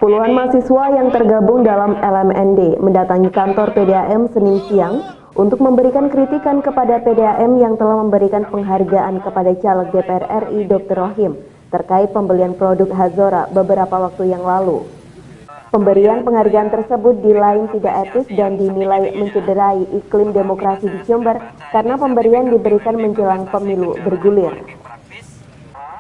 Puluhan mahasiswa yang tergabung dalam LMND mendatangi kantor PDAM Senin siang untuk memberikan kritikan kepada PDAM yang telah memberikan penghargaan kepada caleg DPR RI Dr. Rohim terkait pembelian produk Hazora beberapa waktu yang lalu. Pemberian penghargaan tersebut dinilai tidak etis dan dinilai mencederai iklim demokrasi di Jember karena pemberian diberikan menjelang pemilu bergulir.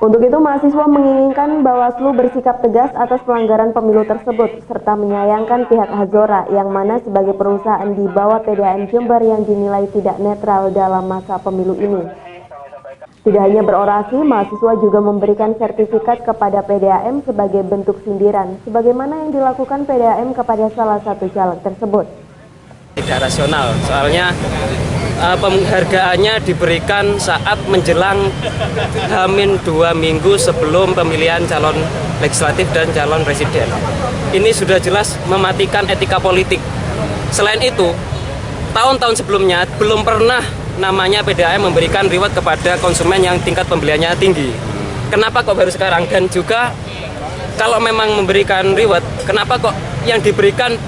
Untuk itu, mahasiswa menginginkan Bawaslu bersikap tegas atas pelanggaran pemilu tersebut, serta menyayangkan pihak Hazora yang mana sebagai perusahaan di bawah PDAM Jember yang dinilai tidak netral dalam masa pemilu ini. Tidak hanya berorasi, mahasiswa juga memberikan sertifikat kepada PDAM sebagai bentuk sindiran, sebagaimana yang dilakukan PDAM kepada salah satu caleg tersebut. Tidak rasional, soalnya penghargaannya diberikan saat menjelang H-2 minggu sebelum pemilihan calon legislatif dan calon presiden. Ini sudah jelas mematikan etika politik. Selain itu, tahun-tahun sebelumnya belum pernah namanya PDAM memberikan reward kepada konsumen yang tingkat pembeliannya tinggi. Kenapa kok baru sekarang? Dan juga kalau memang memberikan reward, kenapa kok yang diberikan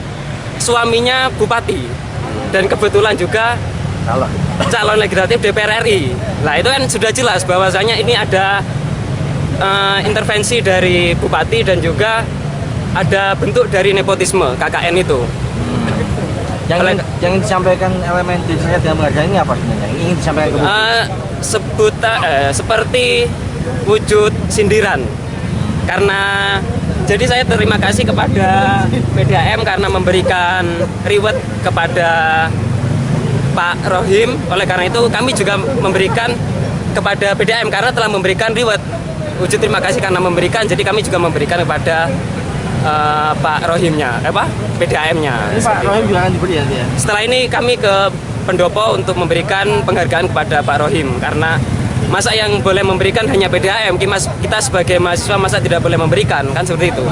suaminya bupati dan kebetulan juga calon legislatif DPR RI. Nah, itu kan sudah jelas bahwasanya ini ada intervensi dari bupati dan juga ada bentuk dari nepotisme KKN itu. Yang disampaikan elemen dirinya dalam penghargaan ini apa sebenarnya? Yang ingin disampaikan ke publik? Seperti wujud sindiran. Karena jadi saya terima kasih kepada PDAM karena memberikan reward kepada Pak Rohim. Oleh karena itu kami juga memberikan kepada PDAM karena telah memberikan reward. Wujud terima kasih karena memberikan, jadi kami juga memberikan kepada Pak Rohimnya, PDAM-nya. Ini Pak Rohim juga akan diberi ya? Setelah ini kami ke pendopo untuk memberikan penghargaan kepada Pak Rohim karena masa yang boleh memberikan hanya PDAM, kita sebagai mahasiswa masa tidak boleh memberikan, kan seperti itu.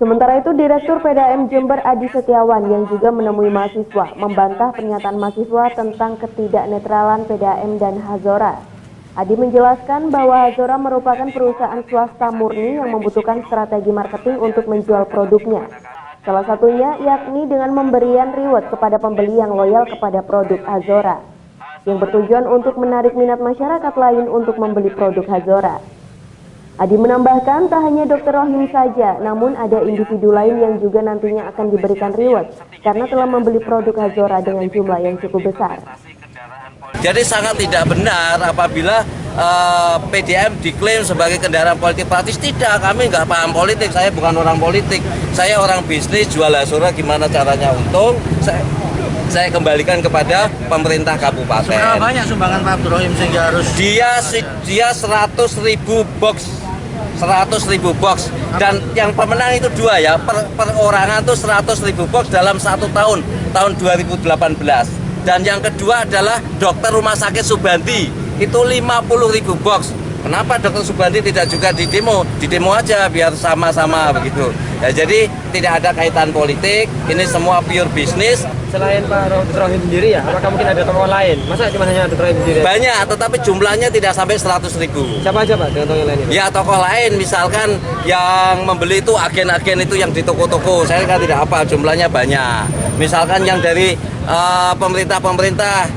Sementara itu, Direktur PDAM Jember Adi Setiawan yang juga menemui mahasiswa membantah pernyataan mahasiswa tentang ketidaknetralan PDAM dan Hazora. Adi menjelaskan bahwa Hazora merupakan perusahaan swasta murni yang membutuhkan strategi marketing untuk menjual produknya. Salah satunya yakni dengan pemberian reward kepada pembeli yang loyal kepada produk Hazora, yang bertujuan untuk menarik minat masyarakat lain untuk membeli produk Hazora. Adi menambahkan tak hanya Dr. Rohim saja, namun ada individu lain yang juga nantinya akan diberikan reward karena telah membeli produk Hazora dengan jumlah yang cukup besar. Jadi sangat tidak benar apabila PDAM diklaim sebagai kendaraan politik praktis. Tidak, kami nggak paham politik, saya bukan orang politik. Saya orang bisnis, jual Hazora gimana caranya untung, saya kembalikan kepada pemerintah kabupaten. Seberapa banyak sumbangan Pak Rohim sehingga harus? Dia 100.000 box. 100.000 box dan yang pemenang itu dua ya, perorangan tuh 100.000 box dalam 1 tahun 2018. Dan yang kedua adalah dokter rumah sakit Subandi itu 50.000 box. Kenapa dokter Subandi tidak juga di demo aja biar sama-sama begitu ya. Jadi tidak ada kaitan politik, ini semua pure bisnis. Selain Pak Dr. Rohim sendiri ya, apakah mungkin ada tokoh lain? Masa cuma hanya Dr. Rohim sendiri? Banyak, tetapi jumlahnya tidak sampai 100.000. Siapa aja Pak dengan tokoh lain itu? Ya tokoh lain, misalkan yang membeli itu agen-agen itu yang di toko-toko. Saya kan tidak apa, jumlahnya banyak. Misalkan yang dari pemerintah-pemerintah,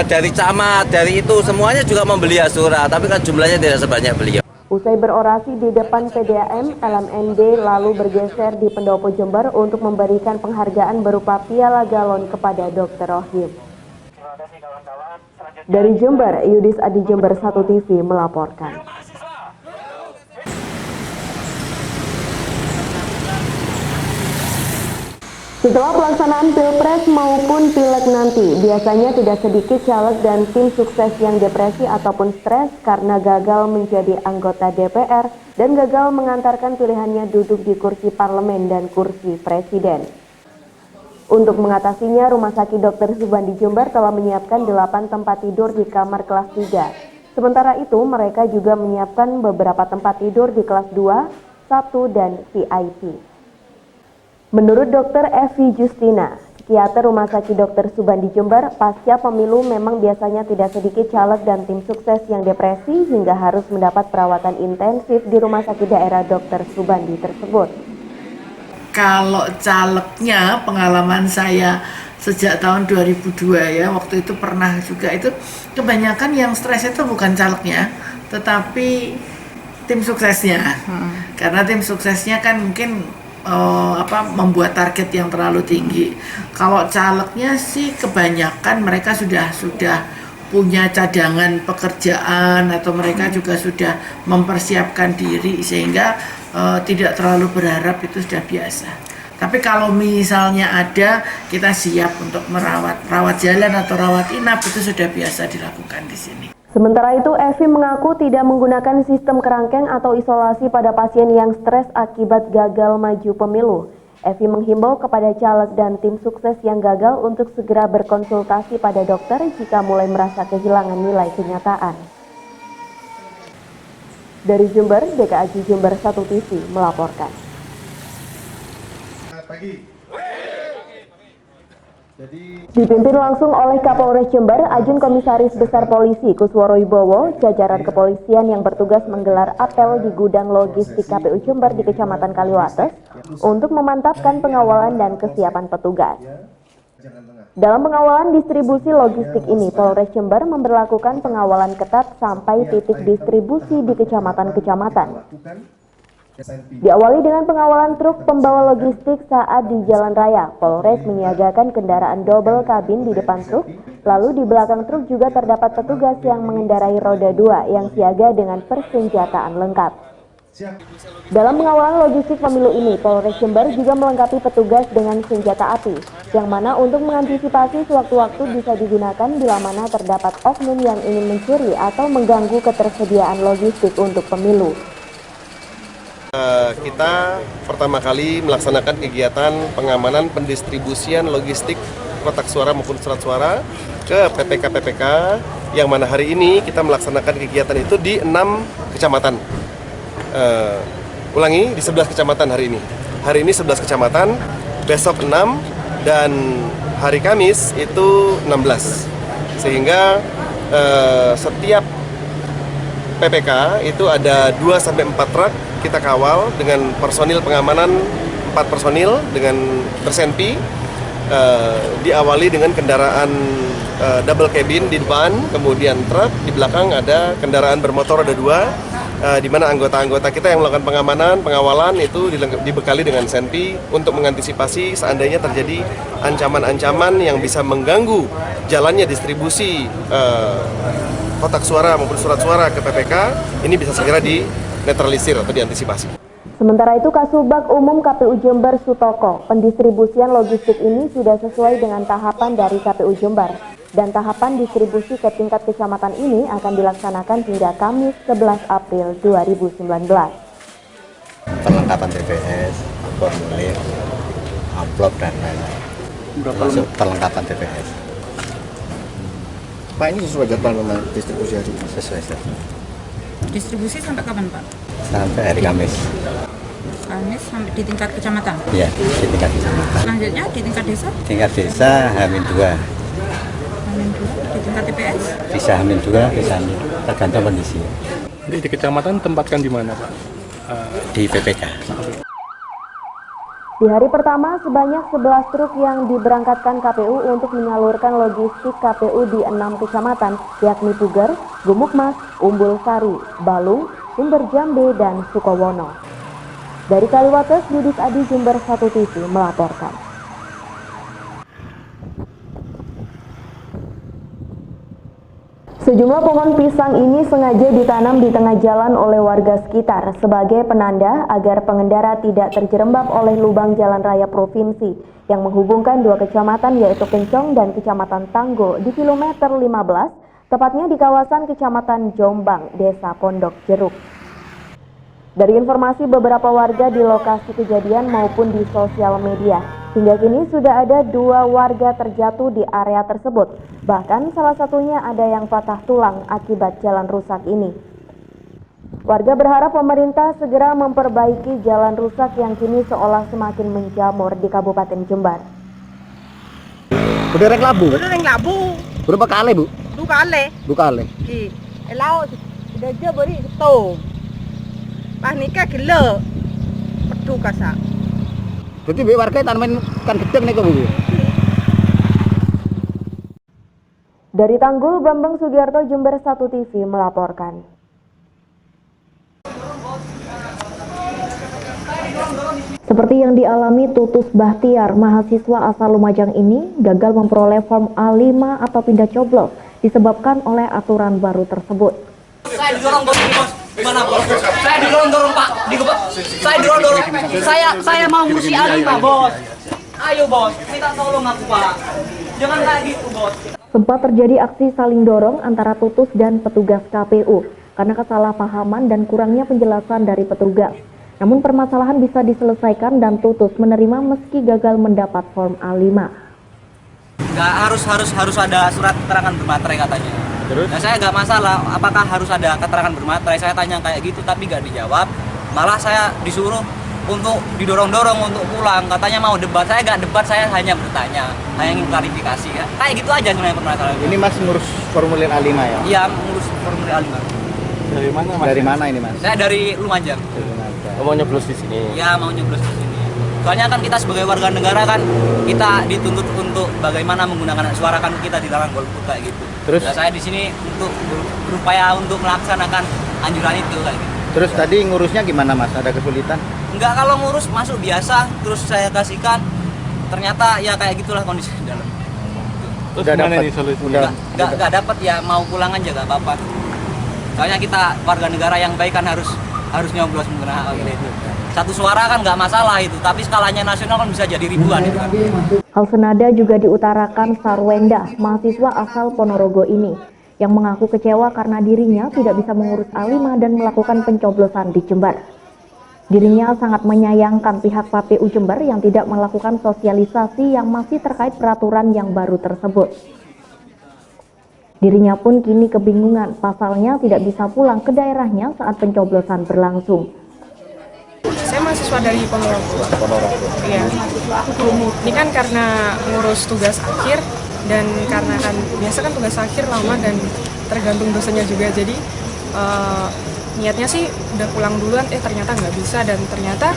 dari camat, dari itu semuanya juga membeli Hazora, tapi kan jumlahnya tidak sebanyak beliau. Usai berorasi di depan PDAM, LMND lalu bergeser di Pendopo Jember untuk memberikan penghargaan berupa piala galon kepada Dr. Rohim. Dari Jember, Yudis Adi Jember 1 TV melaporkan. Setelah pelaksanaan Pilpres maupun Pileg nanti, biasanya tidak sedikit caleg dan tim sukses yang depresi ataupun stres karena gagal menjadi anggota DPR dan gagal mengantarkan pilihannya duduk di kursi parlemen dan kursi presiden. Untuk mengatasinya, Rumah Sakit Dr. Subandi Jember telah menyiapkan 8 tempat tidur di kamar kelas 3. Sementara itu, mereka juga menyiapkan beberapa tempat tidur di kelas 2, 1, dan VIP. Menurut Dr. Evi Justina, psikiater Rumah Sakit Dr. Subandi Jember, pasca pemilu memang biasanya tidak sedikit caleg dan tim sukses yang depresi hingga harus mendapat perawatan intensif di Rumah Sakit Daerah Dr. Subandi tersebut. Kalau calegnya, pengalaman saya sejak tahun 2002 ya, waktu itu pernah juga, itu kebanyakan yang stres itu bukan calegnya, tetapi tim suksesnya. Karena tim suksesnya kan mungkin membuat target yang terlalu tinggi. Kalau calegnya sih kebanyakan mereka sudah punya cadangan pekerjaan, atau mereka juga sudah mempersiapkan diri sehingga tidak terlalu berharap, itu sudah biasa. Tapi kalau misalnya ada, kita siap untuk rawat jalan atau rawat inap, itu sudah biasa dilakukan di sini. Sementara itu, Evi mengaku tidak menggunakan sistem kerangkeng atau isolasi pada pasien yang stres akibat gagal maju pemilu. Evi menghimbau kepada caleg dan tim sukses yang gagal untuk segera berkonsultasi pada dokter jika mulai merasa kehilangan nilai kenyataan. Dari Jember, DKAJ Jember 1 TV melaporkan. Dipimpin langsung oleh Kapolres Jember, Ajun Komisaris Besar Polisi Kusworo Wibowo, jajaran kepolisian yang bertugas menggelar apel di gudang logistik KPU Jember di Kecamatan Kaliwates untuk memantapkan pengawalan dan kesiapan petugas. Dalam pengawalan distribusi logistik ini, Polres Jember memberlakukan pengawalan ketat sampai titik distribusi di kecamatan-kecamatan. Diawali dengan pengawalan truk pembawa logistik saat di jalan raya. Polres menyiagakan kendaraan double kabin di depan truk, lalu di belakang truk juga terdapat petugas yang mengendarai roda 2 yang siaga dengan persenjataan lengkap. Dalam pengawalan logistik pemilu ini, Polres Jember juga melengkapi petugas dengan senjata api, yang mana untuk mengantisipasi sewaktu-waktu bisa digunakan bila mana terdapat oknum yang ingin mencuri atau mengganggu ketersediaan logistik untuk pemilu. Kita pertama kali melaksanakan kegiatan pengamanan pendistribusian logistik kotak suara maupun surat suara ke PPK-PPK, yang mana hari ini kita melaksanakan kegiatan itu di 6 kecamatan. Ulangi, di 11 kecamatan hari ini. Hari ini 11 kecamatan, besok 6, dan hari Kamis itu 16. Sehingga setiap PPK itu ada 2-4 truk kita kawal dengan personil pengamanan 4 personil dengan bersenpi. Diawali dengan kendaraan double cabin di depan, kemudian truk, di belakang ada kendaraan bermotor roda 2, di mana anggota-anggota kita yang melakukan pengawalan itu dibekali dengan senpi untuk mengantisipasi seandainya terjadi ancaman-ancaman yang bisa mengganggu jalannya distribusi kotak suara maupun surat suara ke PPK, ini bisa segera dinetralisir atau diantisipasi. Sementara itu, Kasubag Umum KPU Jember Sutoko, pendistribusian logistik ini sudah sesuai dengan tahapan dari KPU Jember, dan tahapan distribusi ke tingkat kecamatan ini akan dilaksanakan hingga Kamis 11 April 2019. Perlengkapan TPS, formulir, amplop, dan lain-lain. Termasuk perlengkapan TPS. Pak, ini sesuai jadwal memang distribusi hari ini? Sesuai. Distribusi sampai kapan, Pak? Sampai hari Kamis. Kamis sampai di tingkat kecamatan? Iya, di tingkat kecamatan. Selanjutnya di tingkat desa? Tingkat desa H-2. H-2 di tingkat TPS? Bisa H-2, bisa H-, tergantung kondisi. Jadi di kecamatan tempatkan di mana, Pak? Di PPK. Di hari pertama, sebanyak 11 truk yang diberangkatkan KPU untuk menyalurkan logistik KPU di 6 kecamatan, yakni Puger, Gumukmas, Umbul Sari, Balung, Sumber Jambe, dan Sukowono. Dari Kaliwates, Yudis Adi, Jember 1 TV melaporkan. Sejumlah pohon pisang ini sengaja ditanam di tengah jalan oleh warga sekitar sebagai penanda agar pengendara tidak terjerembab oleh lubang jalan raya provinsi yang menghubungkan 2 kecamatan yaitu Kencong dan Kecamatan Tanggo di kilometer 15, tepatnya di kawasan Kecamatan Jombang, Desa Pondok Jeruk. Dari informasi beberapa warga di lokasi kejadian maupun di sosial media, hingga kini sudah ada 2 warga terjatuh di area tersebut. Bahkan salah satunya ada yang patah tulang akibat jalan rusak ini. Warga berharap pemerintah segera memperbaiki jalan rusak yang kini seolah semakin menjamur di Kabupaten Jember. Udah labu? Udah labu. Berapa kali, Bu? 2 kali. 2 kali. Elau udah aja beri itu. Pas nikah gila. Pedu kasak. Berarti warga tanaman kan gedeng nih Bu. Dari Tanggul, Bambang Sugiarto, Jember 1 TV melaporkan. Seperti yang dialami Tutus Bahtiar, mahasiswa asal Lumajang ini gagal memperoleh form A5 atau pindah coblos disebabkan oleh aturan baru tersebut. Saya didorong bos, gimana bos? Saya didorong Pak, saya didorong. Saya mau ngurus A5 bos. Ayo bos, minta tolong aku Pak. Jangan kayak gitu bos. Sempat terjadi aksi saling dorong antara Tutus dan petugas KPU karena kesalahpahaman dan kurangnya penjelasan dari petugas. Namun permasalahan bisa diselesaikan dan Tutus menerima meski gagal mendapat form A5. Nggak harus ada surat keterangan bermaterai katanya. Terus? Nah, saya nggak masalah apakah harus ada keterangan bermaterai. Saya tanya kayak gitu tapi nggak dijawab. Malah saya disuruh untuk didorong-dorong untuk pulang. Katanya mau debat. Saya nggak debat, saya hanya bertanya, hanya ingin klarifikasi ya. Kayak gitu aja sebenarnya permasalahan. Ini Mas ngurus formulir A5 ya? Iya, ngurus formulir A5. Dari mana Mas? Dari mana ini Mas? Saya dari Lumajang. Mau nyoblos di sini? Ya, mau nyoblos di sini. Soalnya kan kita sebagai warga negara kan kita dituntut untuk bagaimana menggunakan hak suara, kan kita dilarang golput kayak gitu. Terus? Nah, saya di sini untuk berupaya untuk melaksanakan anjuran itu kayak gitu. Terus tadi ngurusnya gimana Mas? Ada kesulitan? Enggak, kalau ngurus masuk biasa, terus saya kasihkan, ternyata ya kayak gitulah kondisi di dalam. Terus Udah gimana dapat? nih solusinya? Enggak dapat ya, mau pulang aja gak apa-apa. Soalnya kita warga negara yang baik kan harus nyoblos menggunakan hak pilih itu. Satu suara kan nggak masalah itu, tapi skalanya nasional kan bisa jadi ribuan itu kan. Hal senada juga diutarakan Sarwenda, mahasiswa asal Ponorogo ini, yang mengaku kecewa karena dirinya tidak bisa mengurus A5 dan melakukan pencoblosan di Jember. Dirinya sangat menyayangkan pihak KPU Jember yang tidak melakukan sosialisasi yang masih terkait peraturan yang baru tersebut. Dirinya pun kini kebingungan, pasalnya tidak bisa pulang ke daerahnya saat pencoblosan berlangsung. Saya mahasiswa dari Ponorogo. Iya. Ini kan karena ngurus tugas akhir dan karena kan biasa kan tugas akhir lama dan tergantung dosennya juga. Jadi niatnya sih udah pulang duluan, ternyata nggak bisa dan ternyata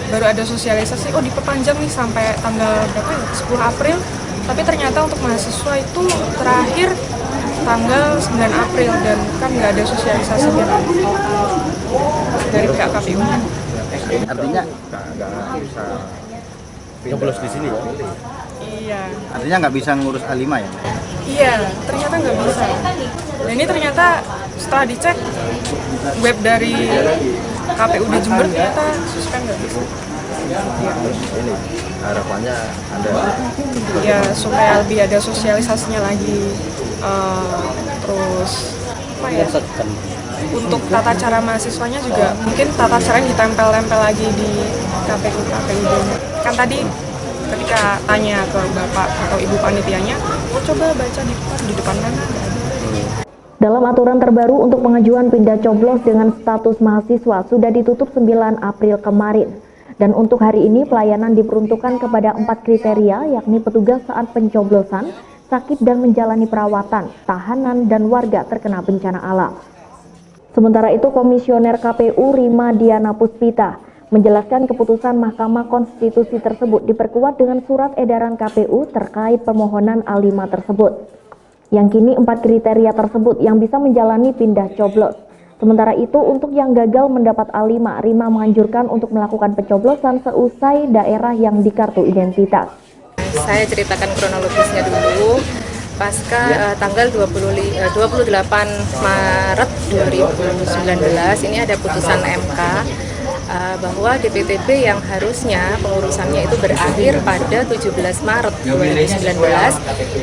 baru ada sosialisasi. Oh, diperpanjang nih sampai tanggal berapa ya? 10 April. Tapi ternyata untuk mahasiswa itu terakhir tanggal 9 April dan kan nggak ada sosialisasi dari pihak KPU. Artinya nggak bisa Nyoblos di sini ya? Iya. Artinya nggak bisa ngurus A5 ya? Iya, ternyata nggak bisa. Dan ini ternyata setelah dicek web dari KPU di Jember ternyata suspend nggak bisa. Ini harapannya ada ya supaya lebih ada sosialisasinya lagi, terus apa ya, untuk tata cara mahasiswanya juga mungkin tata cara yang ditempel-tempel lagi di KPU kan tadi ketika tanya ke bapak atau ibu panitianya, coba baca di depan mana. Dalam aturan terbaru untuk pengajuan pindah coblos dengan status mahasiswa sudah ditutup 9 April kemarin. Dan untuk hari ini pelayanan diperuntukkan kepada 4 kriteria, yakni petugas saat pencoblosan, sakit dan menjalani perawatan, tahanan, dan warga terkena bencana alam. Sementara itu, Komisioner KPU Rima Diana Puspita menjelaskan keputusan Mahkamah Konstitusi tersebut diperkuat dengan surat edaran KPU terkait permohonan A5 tersebut. Yang kini 4 kriteria tersebut yang bisa menjalani pindah coblos. Sementara itu, untuk yang gagal mendapat A5, Rima menganjurkan untuk melakukan pencoblosan seusai daerah yang di kartu identitas. Saya ceritakan kronologisnya dulu. Pasca tanggal 28 Maret 2019 ini ada putusan MK bahwa DPTB yang harusnya pengurusannya itu berakhir pada 17 Maret 2019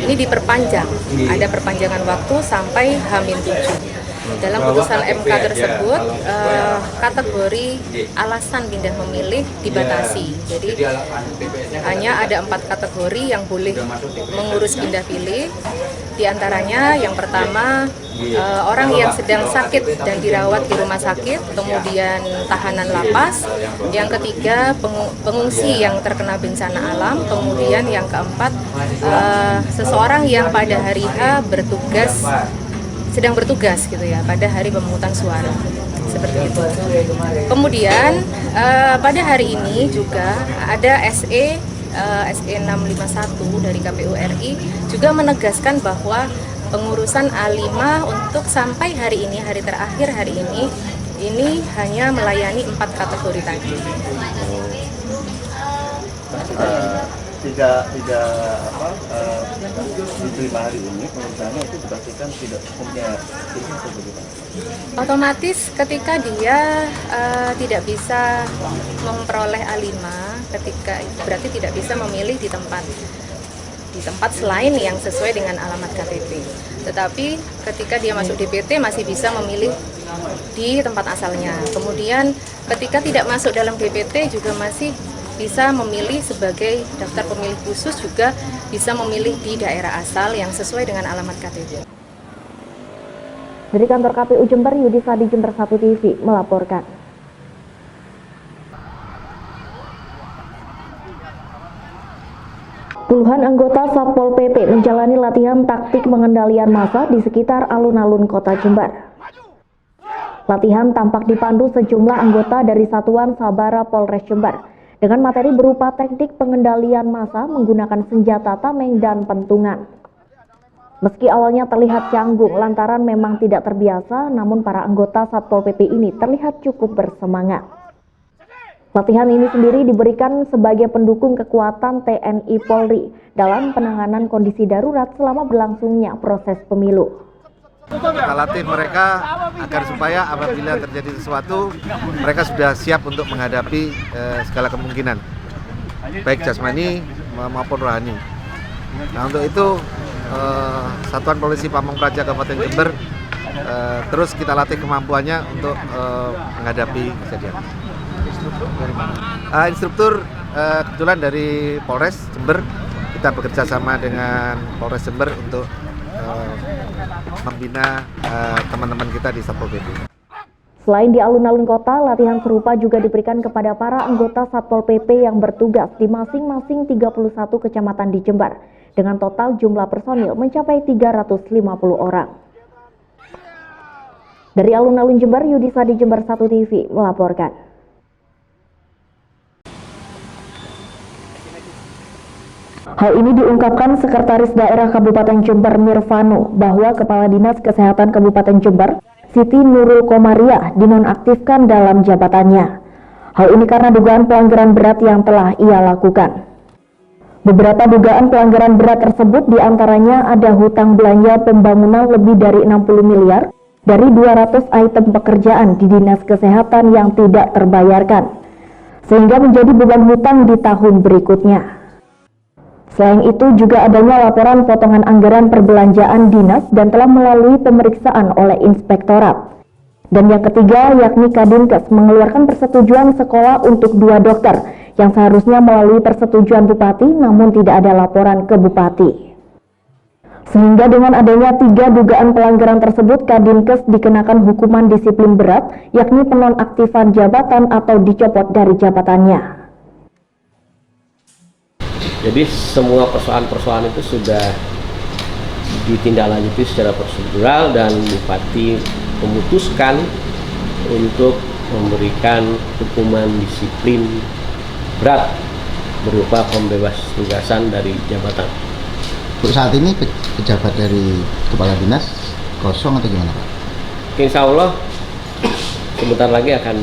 ini diperpanjang. Ada perpanjangan waktu sampai H-7. Dalam putusan MK tersebut, kategori alasan pindah memilih dibatasi. Jadi hanya ada 4 kategori yang boleh mengurus pindah pilih. Di antaranya yang pertama, orang yang sedang sakit dan dirawat di rumah sakit, kemudian tahanan lapas. Yang ketiga, pengungsi yang terkena bencana alam. Kemudian yang keempat, seseorang yang pada hari H sedang bertugas gitu ya pada hari pemungutan suara. seperti itu. Kemudian pada hari ini juga ada SE 651 dari KPU RI juga menegaskan bahwa pengurusan A5 untuk sampai hari ini, hari terakhir hari ini hanya melayani 4 kategori tadi. Tidak diterima hari ini, pengurusannya itu dipastikan tidak punya izin atau bagaimana? Otomatis ketika dia tidak bisa memperoleh A5, ketika berarti tidak bisa memilih di tempat selain yang sesuai dengan alamat KTP. Tetapi ketika dia masuk DPT masih bisa memilih di tempat asalnya. Kemudian ketika tidak masuk dalam DPT juga masih bisa memilih sebagai daftar pemilih khusus, juga bisa memilih di daerah asal yang sesuai dengan alamat KTP. Dari kantor KPU Jember, Yudisa di Jember 1 TV melaporkan. Puluhan anggota Satpol PP menjalani latihan taktik pengendalian massa di sekitar alun-alun kota Jember. Latihan tampak dipandu sejumlah anggota dari Satuan Sabara Polres Jember dengan materi berupa teknik pengendalian massa menggunakan senjata tameng dan pentungan. Meski awalnya terlihat canggung lantaran memang tidak terbiasa, namun para anggota Satpol PP ini terlihat cukup bersemangat. Latihan ini sendiri diberikan sebagai pendukung kekuatan TNI Polri dalam penanganan kondisi darurat selama berlangsungnya proses pemilu. Kita latih mereka agar supaya apabila terjadi sesuatu, mereka sudah siap untuk menghadapi segala kemungkinan, baik jasmani maupun rohani. Nah, untuk itu Satuan Polisi Pamong Praja Kabupaten Jember terus kita latih kemampuannya untuk menghadapi kejadian. Instruktur kebetulan dari Polres Jember, kita bekerja sama dengan Polres Jember untuk membina teman-teman kita di Satpol PP. Selain di alun-alun kota, latihan serupa juga diberikan kepada para anggota Satpol PP yang bertugas di masing-masing 31 kecamatan di Jember dengan total jumlah personil mencapai 350 orang. Dari alun-alun Jember, Yudisa di Jember 1 TV melaporkan. Hal ini diungkapkan Sekretaris Daerah Kabupaten Jember Mirvano bahwa Kepala Dinas Kesehatan Kabupaten Jember, Siti Nurul Komariah, dinonaktifkan dalam jabatannya. Hal ini karena dugaan pelanggaran berat yang telah ia lakukan. Beberapa dugaan pelanggaran berat tersebut diantaranya ada hutang belanja pembangunan lebih dari 60 miliar dari 200 item pekerjaan di Dinas Kesehatan yang tidak terbayarkan, sehingga menjadi beban hutang di tahun berikutnya. Selain itu juga adanya laporan potongan anggaran perbelanjaan dinas dan telah melalui pemeriksaan oleh inspektorat. Dan yang ketiga yakni Kadinkes mengeluarkan persetujuan sekolah untuk 2 dokter yang seharusnya melalui persetujuan Bupati namun tidak ada laporan ke Bupati. Sehingga dengan adanya 3 dugaan pelanggaran tersebut, Kadinkes dikenakan hukuman disiplin berat yakni penonaktifan jabatan atau dicopot dari jabatannya. Jadi semua persoalan-persoalan itu sudah ditindaklanjuti secara prosedural dan Bupati memutuskan untuk memberikan hukuman disiplin berat berupa pembebas tugasan dari jabatan. Untuk saat ini pejabat dari Kepala Dinas kosong atau gimana Pak? Insya Allah sebentar lagi akan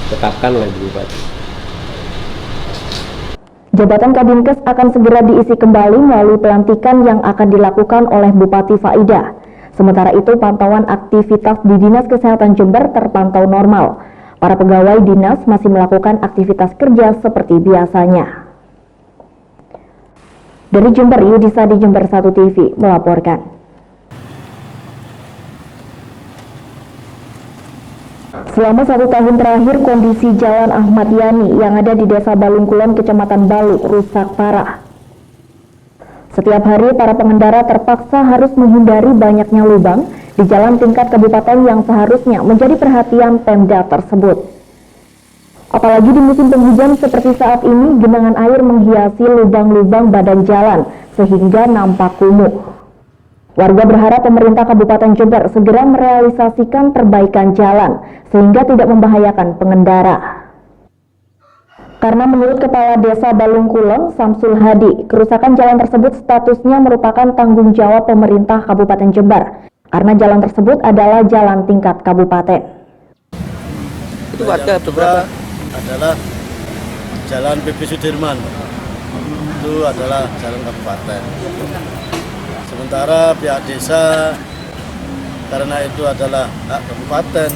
ditetapkan oleh Bupati. Jabatan Kadinkes akan segera diisi kembali melalui pelantikan yang akan dilakukan oleh Bupati Faidah. Sementara itu pantauan aktivitas di Dinas Kesehatan Jember terpantau normal. Para pegawai dinas masih melakukan aktivitas kerja seperti biasanya. Dari Jember, Yudisa di Jember 1 TV melaporkan. Selama 1 tahun terakhir, kondisi Jalan Ahmad Yani yang ada di Desa Balungkulon, Kecamatan Balu, rusak parah. Setiap hari, para pengendara terpaksa harus menghindari banyaknya lubang di jalan tingkat kabupaten yang seharusnya menjadi perhatian Pemda tersebut. Apalagi di musim penghujan seperti saat ini, genangan air menghiasi lubang-lubang badan jalan sehingga nampak kumuh. Warga berharap pemerintah Kabupaten Jember segera merealisasikan perbaikan jalan sehingga tidak membahayakan pengendara. Karena menurut Kepala Desa Balungkulon, Samsul Hadi, kerusakan jalan tersebut statusnya merupakan tanggung jawab pemerintah Kabupaten Jember karena jalan tersebut adalah jalan tingkat kabupaten. Itu warga beberapa adalah Jalan PP Sudirman, itu adalah jalan kabupaten. Sementara pihak desa, karena itu adalah hak kabupaten,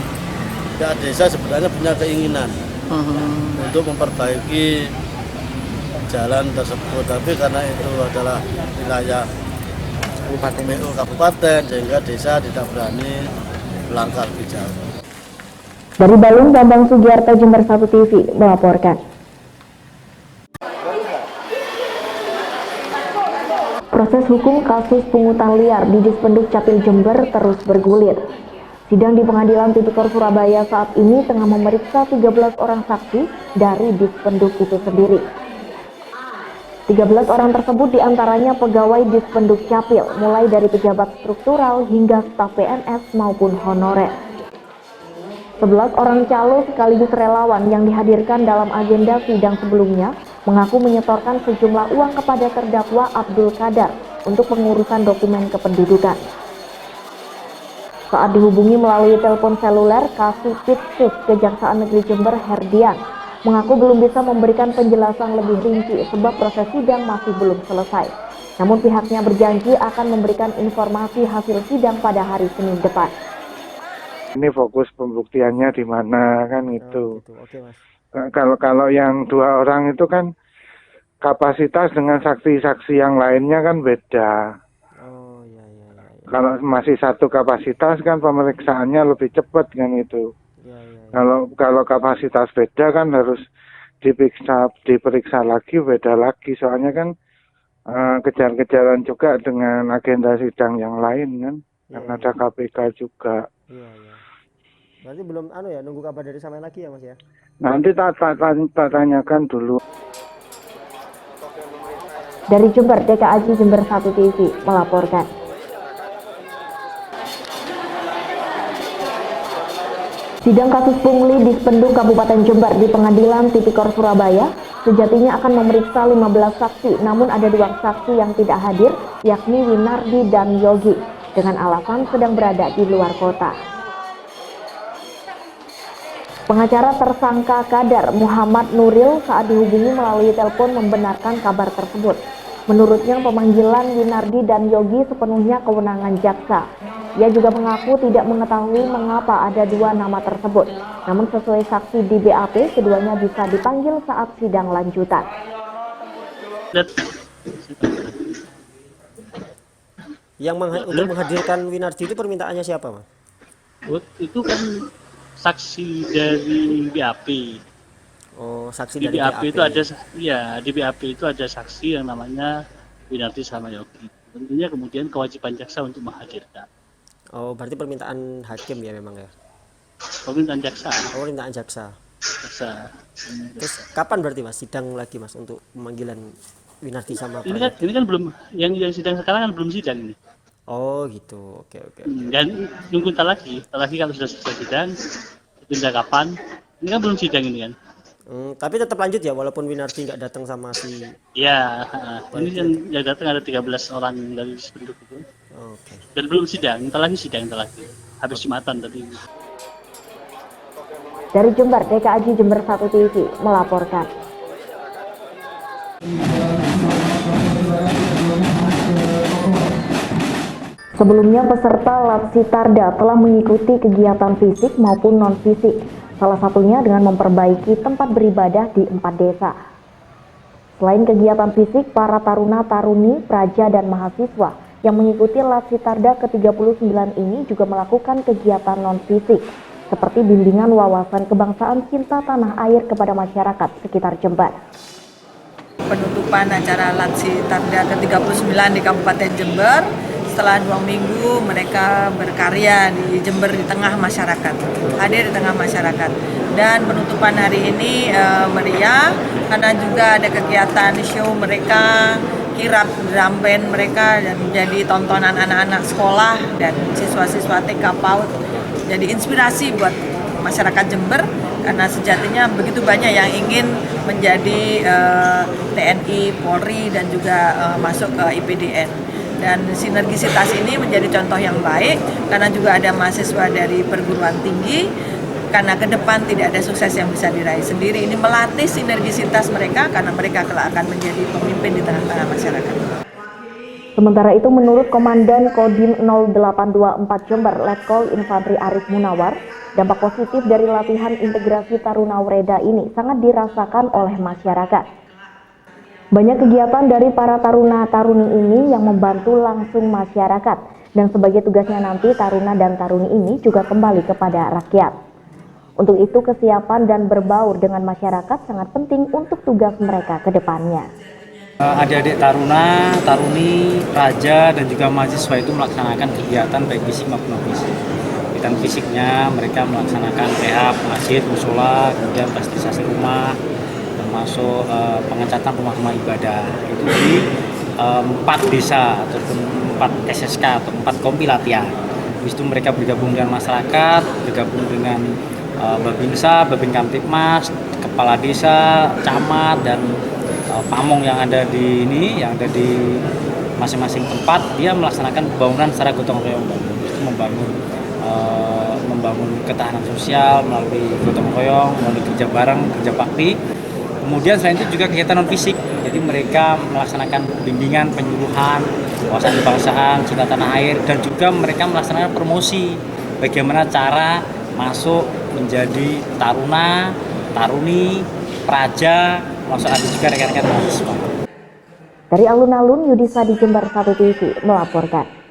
pihak desa sebenarnya punya keinginan untuk memperbaiki jalan tersebut, tapi karena itu adalah wilayah kabupaten sehingga desa tidak berani melangkah lebih jauh. Dari Balung, Bambang Sugiarto, Jember 1 TV melaporkan. Proses hukum kasus pungutan liar di Dispenduk Capil Jember terus bergulir. Sidang di Pengadilan Tipikor Surabaya saat ini tengah memeriksa 13 orang saksi dari Dispenduk itu sendiri. 13 orang tersebut diantaranya pegawai Dispenduk Capil, mulai dari pejabat struktural hingga staf PNS maupun honorer. 11 orang calo sekaligus relawan yang dihadirkan dalam agenda sidang sebelumnya mengaku menyetorkan sejumlah uang kepada terdakwa Abdul Qadar untuk pengurusan dokumen kependudukan. Saat dihubungi melalui telepon seluler, Kasubditsus Kejaksaan Negeri Jember Herdian mengaku belum bisa memberikan penjelasan lebih rinci sebab proses sidang masih belum selesai. Namun pihaknya berjanji akan memberikan informasi hasil sidang pada hari Senin depan. Ini fokus pembuktiannya di mana kan itu. Oke, Mas. Kalau yang 2 orang itu kan kapasitas dengan saksi-saksi yang lainnya kan beda. Oh iya. Kalau masih satu kapasitas kan pemeriksaannya lebih cepat kan itu. Kalau kapasitas beda kan harus diperiksa lagi, beda lagi. Soalnya kan kejar-kejaran juga dengan agenda sidang yang lain kan. Kan ada KPK juga. Iya. Berarti belum nunggu kabar dari Samen lagi ya, Mas ya? Nanti tak tanyakan dulu. Dari Jember, DKAJ Jember 1 TV melaporkan. Sidang kasus pungli di Dispenduk Kabupaten Jember di Pengadilan Tipikor Surabaya sejatinya akan memeriksa 15 saksi, namun ada 2 saksi yang tidak hadir, yakni Winardi dan Yogi, dengan alasan sedang berada di luar kota. Pengacara tersangka Qadar, Muhammad Nuril, saat dihubungi melalui telepon membenarkan kabar tersebut. Menurutnya pemanggilan Winardi dan Yogi sepenuhnya kewenangan jaksa. Ia juga mengaku tidak mengetahui mengapa ada 2 nama tersebut. Namun sesuai saksi di BAP, keduanya bisa dipanggil saat sidang lanjutan. Yang untuk menghadirkan Winardi itu permintaannya siapa, Mas? Itu kan saksi dari BAP. Oh, saksi di dari BAP BAP. itu ada, ya di BAP itu ada saksi yang namanya Winardi sama Yogi. Tentunya kemudian kewajiban jaksa untuk menghadirkan. Oh, berarti permintaan hakim ya memang ya? Permintaan jaksa. Oh, permintaan jaksa. Terus kapan berarti Mas sidang lagi Mas untuk pemanggilan Winardi sama ini kan belum, yang sidang sekarang kan belum sidang ini. Oh gitu, oke. Dan nunggu entar lagi kalau sudah selesai sidang, tunda kapan? Ini kan belum sidang ini kan. Tapi tetap lanjut ya walaupun Winardi nggak datang sama si. Ya, ini yang datang ada 13 orang dari Dispenduk itu. Oke. Dan belum sidang, entar lagi. Habis Jumatan tadi. Dari Jember, DKAJ Jember 1 TV melaporkan. Sebelumnya peserta Latsitarda telah mengikuti kegiatan fisik maupun non-fisik, salah satunya dengan memperbaiki tempat beribadah di 4 desa. Selain kegiatan fisik, para taruna-taruni, praja dan mahasiswa yang mengikuti Latsitarda ke-39 ini juga melakukan kegiatan non-fisik, seperti bimbingan wawasan kebangsaan cinta tanah air kepada masyarakat sekitar Jember. Penutupan acara Latsitarda ke-39 di Kabupaten Jember. Setelah 2 minggu mereka berkarya di Jember di tengah masyarakat, hadir di tengah masyarakat. Dan penutupan hari ini meriah karena juga ada kegiatan show mereka kirap drum band mereka dan menjadi tontonan anak-anak sekolah dan siswa-siswa TK PAUD, jadi inspirasi buat masyarakat Jember karena sejatinya begitu banyak yang ingin menjadi TNI, Polri dan juga masuk ke IPDN. Dan sinergisitas ini menjadi contoh yang baik karena juga ada mahasiswa dari perguruan tinggi, karena ke depan tidak ada sukses yang bisa diraih sendiri. Ini melatih sinergisitas mereka karena mereka kelak akan menjadi pemimpin di tengah-tengah masyarakat. Sementara itu, menurut Komandan Kodim 0824 Jember, Letkol Infantri Arif Munawar, dampak positif dari latihan integrasi Taruna Wreda ini sangat dirasakan oleh masyarakat. Banyak kegiatan dari para taruna-taruni ini yang membantu langsung masyarakat, dan sebagai tugasnya nanti taruna dan taruni ini juga kembali kepada rakyat. Untuk itu, kesiapan dan berbaur dengan masyarakat sangat penting untuk tugas mereka ke depannya. Adik-adik taruna, taruni, praja, dan juga mahasiswa itu melaksanakan kegiatan baik fisik maupun non fisik. Kegiatan fisiknya mereka melaksanakan rehab masjid, musola, kemudian plastisasi rumah, termasuk pengecatan rumah-rumah ibadah. Itu di 4 desa ataupun 4 SSK atau 4 kompi latihan. Habis itu mereka bergabung dengan masyarakat, bergabung dengan Babinsa, Babin Kamtipmas, kepala desa, camat, dan pamong yang ada di ini, yang ada di masing-masing tempat. Dia melaksanakan pembangunan secara gotong royong, membangun ketahanan sosial melalui gotong royong, melalui kerja bareng, kerja bakti. Kemudian selain itu juga kegiatan non fisik, jadi mereka melaksanakan bimbingan, penyuluhan, wawasan kebangsaan, cinta tanah air, dan juga mereka melaksanakan promosi bagaimana cara masuk menjadi taruna, taruni, praja, masuk ada juga rekan-rekan mahasiswa. Dari alun-alun, Yudisa di Jember 1 TV melaporkan.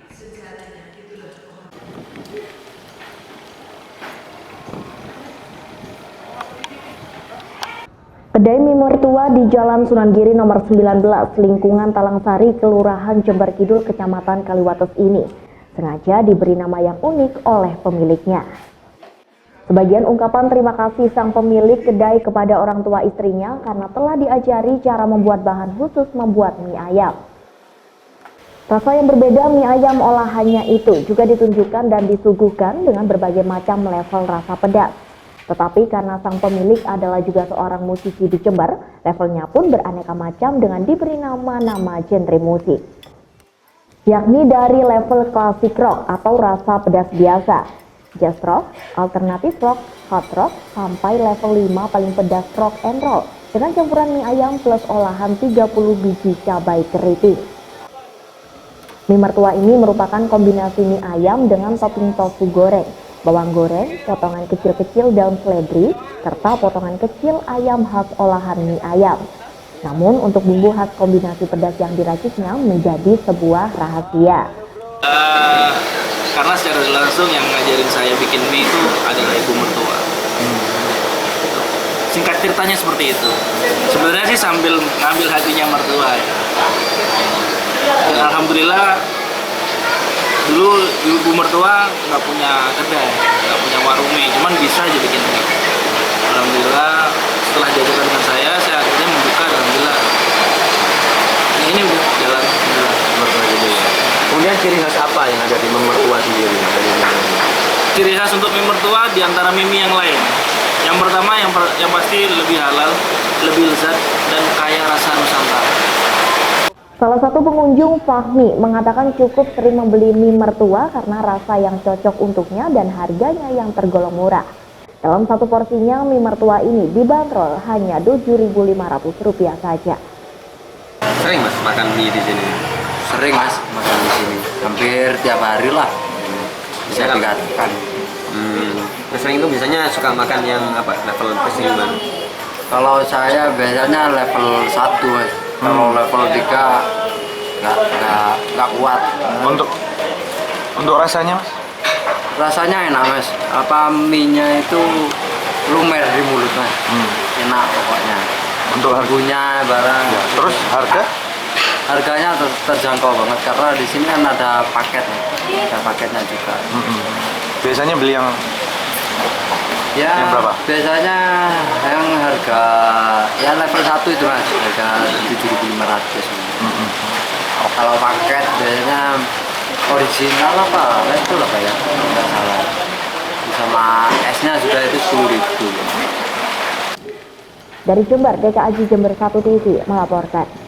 Kedai mie mertua di Jalan Sunan Giri nomor 19, lingkungan Talangsari, Kelurahan Jember Kidul, Kecamatan Kaliwates ini sengaja diberi nama yang unik oleh pemiliknya. Sebagian ungkapan terima kasih sang pemilik kedai kepada orang tua istrinya karena telah diajari cara membuat bahan khusus membuat mie ayam. Rasa yang berbeda mie ayam olahannya itu juga ditunjukkan dan disuguhkan dengan berbagai macam level rasa pedas. Tetapi karena sang pemilik adalah juga seorang musisi di Jember, levelnya pun beraneka macam dengan diberi nama-nama genre musik. Yakni dari level klasik rock atau rasa pedas biasa, jazz rock, alternatif rock, hard rock, sampai level 5 paling pedas rock and roll dengan campuran mie ayam plus olahan 30 biji cabai keriting. Mie mertua ini merupakan kombinasi mie ayam dengan topping tofu goreng, bawang goreng, potongan kecil-kecil daun seledri, serta potongan kecil ayam khas olahan mie ayam. Namun untuk bumbu khas kombinasi pedas yang diraciknya menjadi sebuah rahasia. Karena secara langsung yang ngajarin saya bikin mie itu adalah ibu mertua. Singkat ceritanya seperti itu. Sebenarnya sih sambil ngambil hatinya mertua ya. Dan alhamdulillah dulu ibu mertua nggak punya kedai, nggak punya warung mie, cuman bisa aja bikin mie. Alhamdulillah setelah diajarkan dengan saya akhirnya membuka. Alhamdulillah ini udah jalan mertua gitu ya. Kemudian ciri khas apa yang ada di mie mertua sendiri? Ciri khas untuk mie mertua di antara mie yang lain. Yang pertama yang pasti lebih halal, lebih lezat dan kaya rasa Nusantara. Salah satu pengunjung, Fahmi, mengatakan cukup sering membeli mie mertua karena rasa yang cocok untuknya dan harganya yang tergolong murah. Dalam satu porsinya, mie mertua ini dibanderol hanya Rp7.500 saja. Sering mas makan mie di sini? Sering mas makan di sini, hampir tiap hari lah bisa dikatakan. Mas itu biasanya suka makan yang apa, level kesini? Kalau saya biasanya level 1 mas. Kalau level 3 nggak kuat. Untuk rasanya mas? Rasanya enak mas, apa mie-nya itu lumer di mulut mas. Enak pokoknya. Untuk harganya barang. Ya. Terus harga? Harganya terjangkau banget karena di sini kan ada paket, ada paketnya juga. Biasanya beli yang berapa? Biasanya yang harga ya level 1 itu mas, harga 7.500. Kalau paket biasanya original apa itu lah kayak nggak salah. Sama esnya sudah itu 10.000. Dari Jember, DKAJ Jember 1 TV melaporkan.